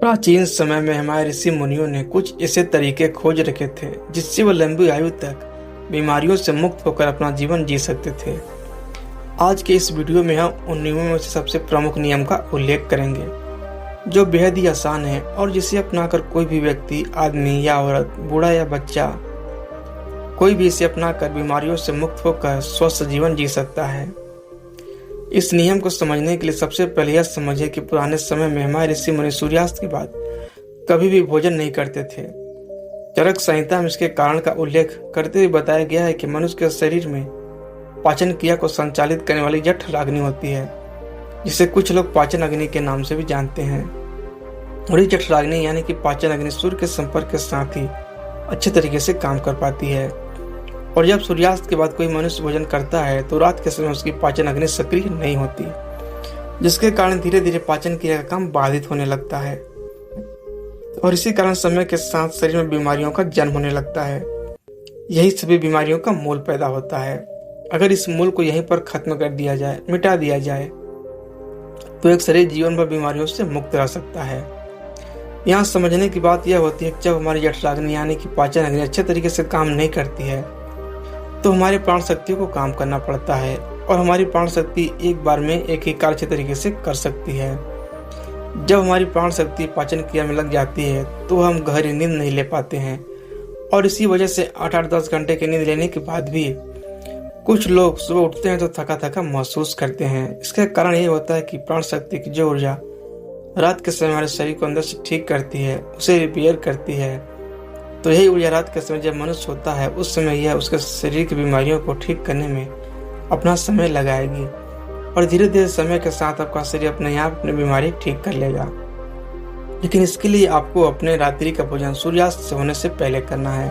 प्राचीन समय में हमारे ऋषि मुनियों ने कुछ ऐसे तरीके खोज रखे थे जिससे वह लंबी आयु तक बीमारियों से मुक्त होकर अपना जीवन जी सकते थे। आज के इस वीडियो में हम उन नियमों में से सबसे प्रमुख नियम का उल्लेख करेंगे जो बेहद ही आसान है और जिसे अपनाकर कोई भी व्यक्ति, आदमी या औरत, बूढ़ा या बच्चा, कोई भी इसे अपनाकर बीमारियों से मुक्त होकर स्वस्थ जीवन जी सकता है। इस नियम को समझने के लिए सबसे पहले यह समझिए कि पुराने समय में हमारे ऋषि मुनि सूर्यास्त के बाद कभी भी भोजन नहीं करते थे। चरक संहिता में इसके कारण का उल्लेख करते हुए बताया गया है कि मनुष्य के शरीर में पाचन क्रिया को संचालित करने वाली जठराग्नि होती है, जिसे कुछ लोग पाचन अग्नि के नाम से भी जानते हैं। और ये जठराग्नि यानी कि पाचन अग्नि सूर्य के संपर्क के साथ ही अच्छे तरीके से काम कर पाती है। और जब सूर्यास्त के बाद कोई मनुष्य भोजन करता है तो रात के समय उसकी पाचन अग्नि सक्रिय नहीं होती, जिसके कारण धीरे धीरे पाचन क्रिया का काम बाधित होने लगता है और इसी कारण समय के साथ शरीर में बीमारियों का जन्म होने लगता है। यही सभी बीमारियों का मूल पैदा होता है। अगर इस मूल को यहीं पर खत्म कर दिया जाए, मिटा दिया जाए, तो एक शरीर जीवन भर बीमारियों से मुक्त रह सकता है। यहाँ समझने की बात यह होती है कि जब हमारी जठराग्नि यानी कि पाचन अग्नि अच्छे तरीके से काम नहीं करती है तो हमारे प्राण शक्तियों को काम करना पड़ता है और हमारी प्राण शक्ति एक बार में एक ही कार्य अच्छे तरीके से कर सकती है। जब हमारी प्राण शक्ति पाचन क्रिया में लग जाती है तो हम गहरी नींद नहीं ले पाते हैं और इसी वजह से 8-10 घंटे की नींद लेने के बाद भी कुछ लोग सुबह उठते हैं तो थका थका महसूस करते हैं। इसका कारण ये होता है कि प्राण शक्ति की जो ऊर्जा रात के समय हमारे शरीर को अंदर से ठीक करती है, उसे रिपेयर करती है, तो यही ऊर्जा रात के समय जब मनुष्य होता है उस समय यह उसके शरीर की बीमारियों को ठीक करने में अपना समय लगाएगी और धीरे धीरे समय के साथ आपका शरीर अपने आप अपनी बीमारी ठीक कर लेगा। लेकिन इसके लिए आपको अपने रात्रि का भोजन सूर्यास्त से होने से पहले करना है,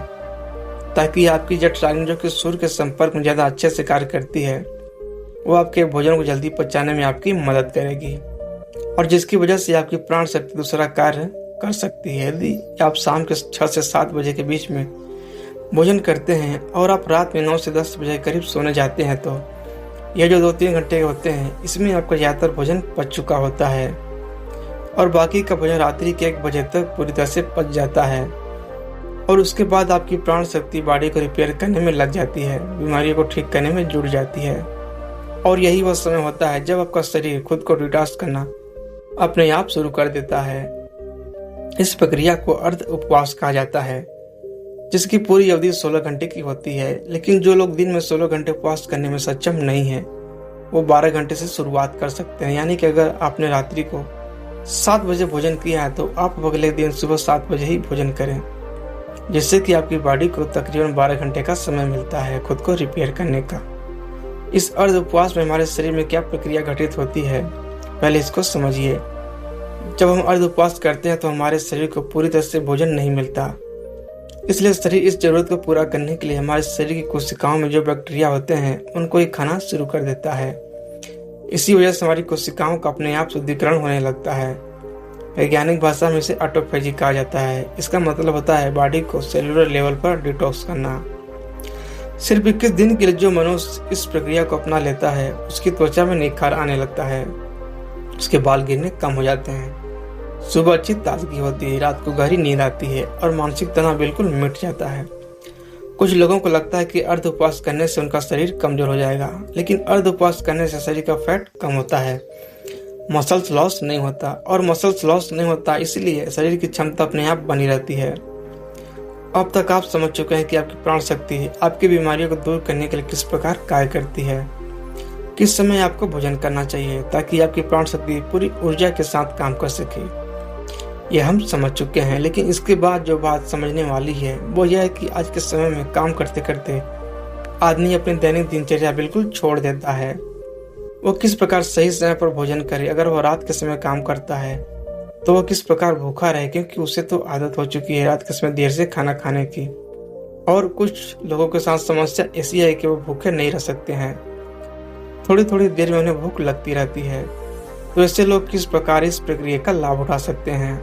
ताकि आपकी जठराग्नि जो कि सूर्य के संपर्क में ज्यादा अच्छे से कार्य करती है वो आपके भोजन को जल्दी पचाने में आपकी मदद करेगी और जिसकी वजह से आपकी प्राण शक्ति दूसरा कार्य कर सकती है। यदि आप शाम के 6 से 7 बजे के बीच में भोजन करते हैं और आप रात में 9 से 10 बजे करीब सोने जाते हैं तो यह जो 2-3 घंटे होते हैं इसमें आपका ज़्यादातर भोजन पच चुका होता है और बाकी का भोजन रात्रि के 1 बजे तक पूरी तरह से पच जाता है और उसके बाद आपकी प्राण शक्ति बॉडी को रिपेयर करने में लग जाती है, बीमारियों को ठीक करने में जुड़ जाती है। और यही वह समय होता है जब आपका शरीर खुद को डिटॉक्स करना अपने आप शुरू कर देता है। इस प्रक्रिया को अर्ध उपवास कहा जाता है, जिसकी पूरी अवधि 16 घंटे की होती है। लेकिन जो लोग दिन में 16 घंटे उपवास करने में सक्षम नहीं है वो 12 घंटे से शुरुआत कर सकते हैं। यानी कि अगर आपने रात्रि को 7 बजे भोजन किया है तो आप अगले दिन सुबह 7 बजे ही भोजन करें, जिससे कि आपकी बॉडी को तकरीबन 12 घंटे का समय मिलता है खुद को रिपेयर करने का। इस अर्ध उपवास में हमारे शरीर में क्या प्रक्रिया घटित होती है, पहले इसको समझिए। जब हम अर्ध उपवास करते हैं तो हमारे शरीर को पूरी तरह से भोजन नहीं मिलता, इसलिए शरीर इस जरूरत को पूरा करने के लिए हमारे शरीर की कोशिकाओं में जो बैक्टीरिया होते हैं उनको ही खाना शुरू कर देता है। इसी वजह से हमारी कोशिकाओं का अपने आप शुद्धिकरण होने लगता है। वैज्ञानिक भाषा में इसे ऑटोफेजी कहा जाता है। इसका मतलब होता है बॉडी को सेलुलर लेवल पर डिटॉक्स करना। सिर्फ 21 दिन के लिए जो मनुष्य इस प्रक्रिया को अपना लेता है उसकी त्वचा में निखार आने लगता है, उसके बाल गिरने कम हो जाते हैं, सुबह अच्छी ताजगी होती है, रात को गहरी नींद आती है और मानसिक तनाव बिल्कुल मिट जाता है। कुछ लोगों को लगता है कि अर्ध उपवास करने से उनका शरीर कमजोर हो जाएगा, लेकिन अर्ध उपवास करने से शरीर का फैट कम होता है, मसल्स लॉस नहीं होता और मसल्स लॉस नहीं होता इसलिए शरीर की क्षमता अपने आप बनी रहती है। अब तक आप समझ चुके हैं कि आपकी प्राण शक्ति आपकी बीमारियों को दूर करने के लिए किस प्रकार कार्य करती है, किस समय आपको भोजन करना चाहिए ताकि आपकी प्राण शक्ति पूरी ऊर्जा के साथ काम कर सके। यह हम समझ चुके हैं, लेकिन इसके बाद जो बात समझने वाली है वो यह है कि आज के समय में काम करते करते आदमी अपनी दैनिक दिनचर्या बिल्कुल छोड़ देता है। वो किस प्रकार सही समय पर भोजन करे। अगर वो रात के समय काम करता है तो वो किस प्रकार भूखा रहे, क्योंकि उसे तो आदत हो चुकी है रात के समय देर से खाना खाने की। और कुछ लोगों के साथ समस्या ऐसी है कि वो भूखे नहीं रह सकते हैं, थोड़ी थोड़ी देर में उन्हें भूख लगती रहती है। तो ऐसे लोग किस प्रकार इस प्रक्रिया का लाभ उठा सकते हैं।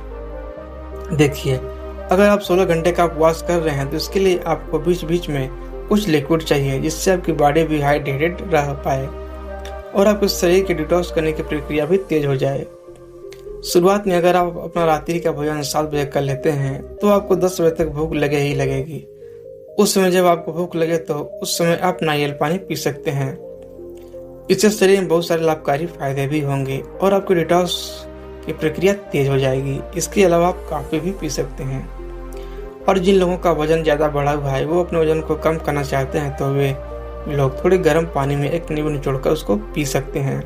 देखिए, अगर आप 16 घंटे का उपवास कर रहे हैं तो इसके लिए आपको बीच बीच में कुछ लिक्विड चाहिए जिससे आपकी बॉडी भी हाइड्रेटेड रह पाए और आपके शरीर के डिटॉक्स करने की प्रक्रिया भी तेज हो जाए। शुरुआत में अगर आप अपना रात्रि का भोजन 7 बजे कर लेते हैं तो आपको 10 बजे तक भूख लगे ही लगेगी। उस समय जब आपको भूख लगे तो उस समय आप नारियल पानी पी सकते हैं। इससे शरीर में बहुत सारे लाभकारी फायदे भी होंगे और आपकी डिटॉक्स की प्रक्रिया तेज हो जाएगी। इसके अलावा आप कॉफी भी पी सकते हैं। और जिन लोगों का वजन ज़्यादा बढ़ा हुआ है, वो अपने वजन को कम करना चाहते हैं, तो वे लोग थोड़े गर्म पानी में एक नींबू निचोड़कर उसको पी सकते हैं।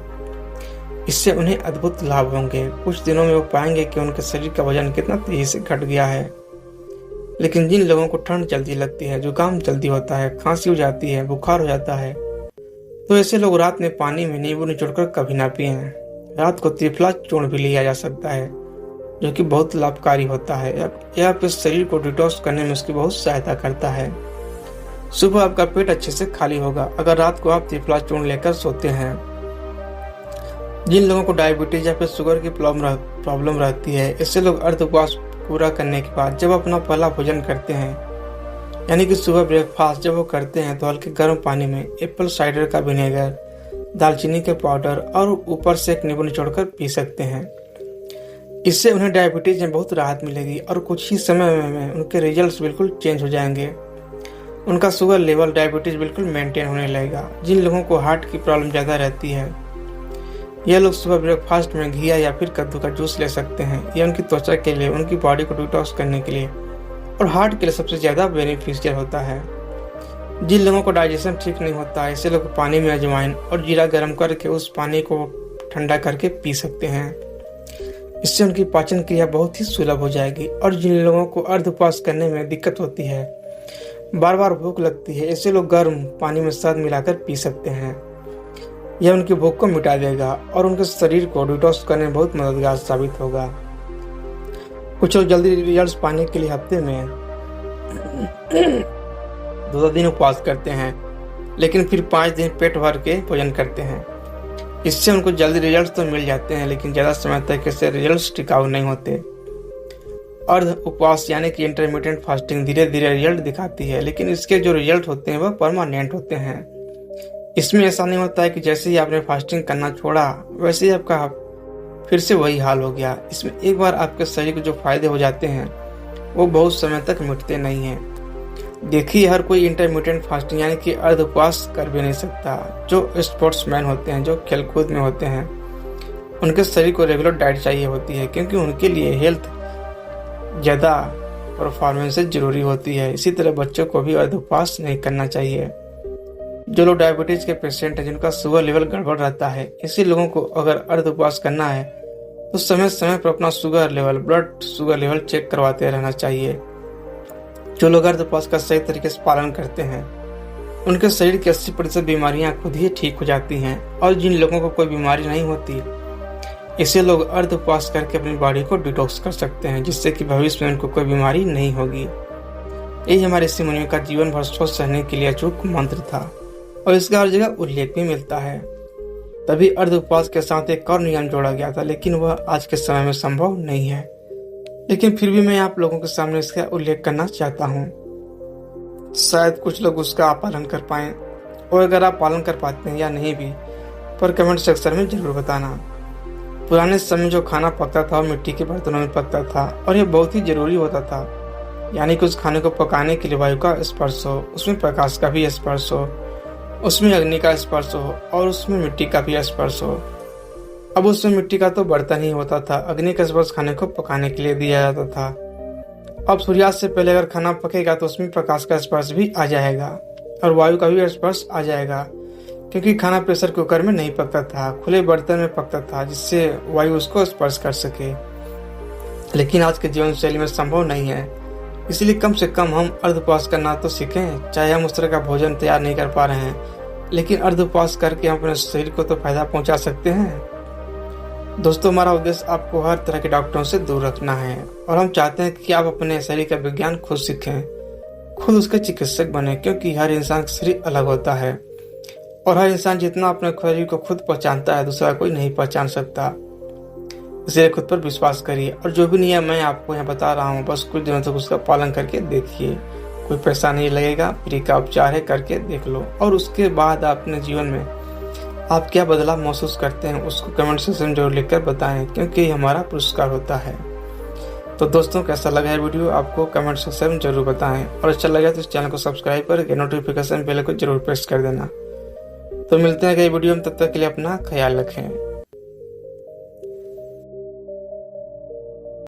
इससे उन्हें अद्भुत लाभ होंगे। कुछ दिनों में वो पाएंगे कि उनके शरीर का वजन कितना तेजी से घट गया है। लेकिन जिन लोगों को ठंड जल्दी लगती है, जुकाम जल्दी होता है, खांसी हो जाती है, बुखार हो जाता है, तो ऐसे लोग रात में पानी में नींबू निचोड़कर कभी ना पिएं। रात को त्रिफला चूर्ण भी लिया जा सकता है, जो कि बहुत लाभकारी होता है। यह आपके शरीर को डिटॉक्स करने में उसकी बहुत सहायता करता है। सुबह आपका पेट अच्छे से खाली होगा अगर रात को आप त्रिफला चूर्ण लेकर सोते हैं। जिन लोगों को डायबिटीज या फिर शुगर की प्रॉब्लम रहती है, ऐसे लोग अर्ध उपवास पूरा करने के बाद जब अपना पहला भोजन करते हैं, यानी कि सुबह ब्रेकफास्ट जब वो करते हैं, तो हल्के गर्म पानी में एप्पल साइडर का विनेगर, दालचीनी के पाउडर और ऊपर से एक नींबू निचोड़कर पी सकते हैं। इससे उन्हें डायबिटीज में बहुत राहत मिलेगी और कुछ ही समय में उनके रिजल्ट्स बिल्कुल चेंज हो जाएंगे। उनका शुगर लेवल, डायबिटीज बिल्कुल मेंटेन होने लगेगा। जिन लोगों को हार्ट की प्रॉब्लम ज़्यादा रहती है, यह लोग सुबह ब्रेकफास्ट में घिया या फिर कद्दू का जूस ले सकते हैं। यह उनकी त्वचा के लिए, उनकी बॉडी को डिटॉक्स करने के लिए और हार्ट के लिए सबसे ज़्यादा बेनिफिशियल होता है। जिन लोगों को डाइजेशन ठीक नहीं होता है, ऐसे लोग पानी में अजवाइन और जीरा गर्म करके उस पानी को ठंडा करके पी सकते हैं। इससे उनकी पाचन क्रिया बहुत ही सुलभ हो जाएगी। और जिन लोगों को अर्ध उपवास करने में दिक्कत होती है, बार बार भूख लगती है, ऐसे लोग गर्म पानी में शहद मिलाकर पी सकते हैं। यह उनकी भूख को मिटा देगा और उनके शरीर को डिटॉक्स करने में बहुत मददगार साबित होगा। कुछ लोग जल्दी रिजल्ट्स पाने के लिए हफ्ते में 2 दिन उपवास करते हैं, लेकिन फिर 5 दिन पेट भर के भोजन करते हैं। इससे उनको जल्दी रिजल्ट्स तो मिल जाते हैं, लेकिन ज़्यादा समय तक इससे रिजल्ट्स टिकाऊ नहीं होते। अर्ध उपवास यानी कि इंटरमिटेंट फास्टिंग धीरे धीरे रिजल्ट दिखाती है, लेकिन इसके जो रिजल्ट होते हैं वह परमानेंट होते हैं। इसमें ऐसा नहीं होता है कि जैसे ही आपने फास्टिंग करना छोड़ा वैसे ही आपका फिर से वही हाल हो गया। इसमें एक बार आपके शरीर के जो फायदे हो जाते हैं वो बहुत समय तक मिटते नहीं हैं। देखिए, हर कोई इंटरमिटेंट फास्टिंग यानी कि अर्ध उपवास कर भी नहीं सकता। जो स्पोर्ट्समैन होते हैं, जो खेलकूद में होते हैं, उनके शरीर को रेगुलर डाइट चाहिए होती है, क्योंकि उनके लिए हेल्थ ज़्यादा परफॉर्मेंस से जरूरी होती है। इसी तरह बच्चों को भी अर्ध उपवास नहीं करना चाहिए। जो लोग डायबिटीज के पेशेंट हैं, जिनका शुगर लेवल गड़बड़ रहता है, ऐसे लोगों को अगर अर्ध उपवास करना है तो समय समय पर अपना sugar level, blood sugar level check करवाते रहना चाहिए। जो लोग अर्ध उपवास का सही तरीके से पालन करते हैं, उनके शरीर की 80% बीमारियां खुद ही ठीक हो जाती हैं। और जिन लोगों को कोई बीमारी नहीं होती, ऐसे लोग अर्ध उपवास करके अपनी बॉडी को डिटॉक्स कर सकते हैं, जिससे कि भविष्य में उनको कोई बीमारी नहीं होगी। यही हमारे ऋषि मुनियों का जीवन भर स्वस्थ सहने के लिए अचूक मंत्र था और इसका हर जगह उल्लेख भी मिलता है। तभी अर्ध उपवास के साथ एक और नियम जोड़ा गया था, लेकिन वह आज के समय में संभव नहीं है। लेकिन फिर भी मैं आप लोगों के सामने इसका उल्लेख करना चाहता हूँ। शायद कुछ लोग उसका पालन कर पाएं, और अगर आप पालन कर पाते हैं या नहीं भी, पर कमेंट सेक्शन में जरूर बताना। पुराने समय जो खाना पकता था वो मिट्टी के बर्तनों में पकता था और यह बहुत ही जरूरी होता था, यानी कि उस खाने को पकाने के लिए वायु का स्पर्श हो, उसमें प्रकाश का भी स्पर्श हो, उसमें अग्नि का स्पर्श हो और उसमें मिट्टी का भी स्पर्श हो। अब उसमें मिट्टी का तो बर्तन ही होता था, अग्नि का स्पर्श खाने को पकाने के लिए दिया जाता था। अब सूर्यास्त से पहले अगर खाना पकेगा तो उसमें प्रकाश का स्पर्श भी आ जाएगा और वायु का भी स्पर्श आ जाएगा, क्योंकि खाना प्रेशर कुकर में नहीं पकता था, खुले बर्तन में पकता था, जिससे वायु उसको स्पर्श कर सके। लेकिन आज के जीवन शैली में संभव नहीं है, इसलिए कम से कम हम अर्ध उपवास करना तो सीखें। चाहे हम उस तरह का भोजन तैयार नहीं कर पा रहे हैं, लेकिन अर्ध उपवास करके हम अपने शरीर को तो फायदा पहुंचा सकते हैं। दोस्तों, हमारा उद्देश्य आपको हर तरह के डॉक्टरों से दूर रखना है और हम चाहते हैं कि आप अपने शरीर का विज्ञान खुद सीखें, खुद उसके चिकित्सक बने, क्योंकि हर इंसान का शरीर अलग होता है और हर इंसान जितना अपने शरीर को खुद पहचानता है, दूसरा कोई नहीं पहचान सकता। इसलिए खुद पर विश्वास करिए और जो भी नियम मैं आपको यहाँ बता रहा हूँ, बस कुछ दिनों तक उसका पालन करके देखिए। कोई पैसा नहीं लगेगा, फ्री का उपचार है, करके देख लो और उसके बाद आप अपने जीवन में आप क्या बदलाव महसूस करते हैं उसको कमेंट सेक्शन में जरूर लिखकर बताएं, क्योंकि ये हमारा पुरस्कार होता है। तो दोस्तों, कैसा लगा है वीडियो आपको कमेंट सेक्शन में जरूर बताएं, और अच्छा लगा तो इस चैनल को सब्सक्राइब करके नोटिफिकेशन बेल को जरूर प्रेस कर देना। तो मिलते हैं अगले वीडियो में, तब तक के लिए अपना ख्याल रखें।